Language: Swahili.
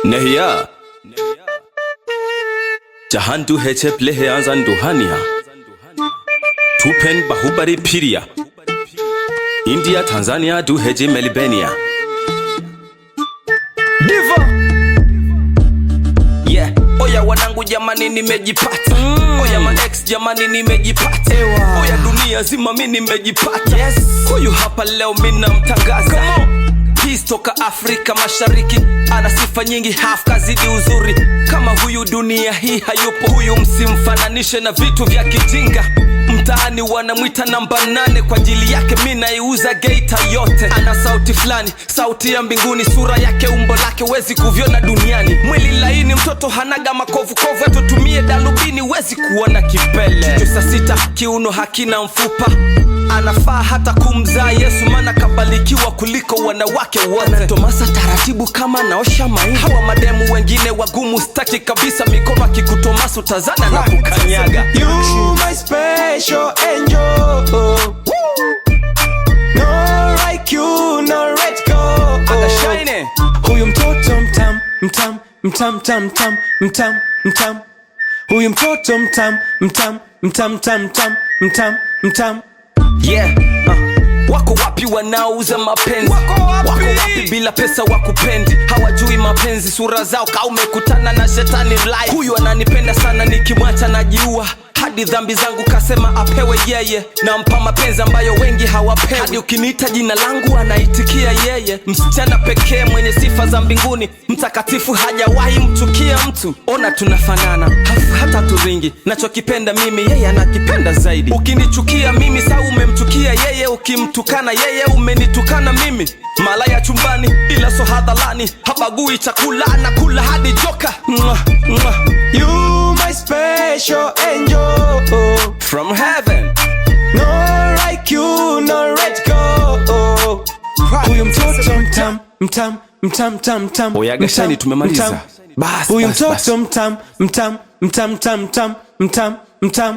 Nehiya Jahan tu heche plehe anzan duhania Tupen bahubari piria India Tanzania du heje Melibenia Diva Yeah Oya wanangu jamani nimejipata Oya manex jamani nimejipata Oya dunia zima mimi nimejipata Yes Huyu hapa leo mina mtangaza Peace toka Afrika Mashariki ana sifa nyingi half kazidi uzuri Kama huyu dunia hii hayupo Huyu msimfananishe na vitu vya kijinga Mtaani wanamwita namba 8 kwa ajili yake mimi naiuza Geita yote Ana sauti fulani, sauti ya mbinguni Sura yake umbo lake wezi kuviona duniani Mwili laini mtoto hanaga makovu kovu Atutumie dalubini wezi kuona kipele Jicho saa 6 kiuno hakina mfupa Anafaa hata kumzaa Yesu Mana kabalikiwa kuliko wanawake wote Tomasa taratibu kama naosha maini Hawa mademu wengine wagumu staki kabisa Mikono akikutomasa utazana na kukanyaga You my special angel No like you, no red go Aga shine Huyu mtoto mtam, mtam, mtam, mtam, mtam, mtam, mtam Huyu mtoto mtam, mtam, mtam, mtam, mtam, mtam, mtam Yeah Wako wapi wanaouza mapenzi Wako wapi bila pesa wakupendi Hawajui mapenzi sura zao kaumekutana na shetani live Huyu ananipenda sana nikimwacha najiua Hadi dhambi zangu kasema apewe yeye Nampa mapenzi ambayo wengi hawapewi Hadi ukiniita jina langu anaitikia yeye Msichana pekee mwenye sifa za mbinguni Mtakatifu hajawahi mchukia mtu Ona tunafanana hata turingi Nachokipenda mimi yeye anakipenda zaidi Ukinichukia mimi saa umemchukia yeye Ukimtukana yeye umenitukana mimi Malaya chumbani ila so hadhalani Habagui chakula anakula hadi joka You my special angel From heaven No like you, no red go Huyu mtoto mtam, mtam, mtam, mtam, mtam Oyaga shani tumemaliza Huyu mtoto mtam, mtam, mtam, mtam, mtam, mtam, mtam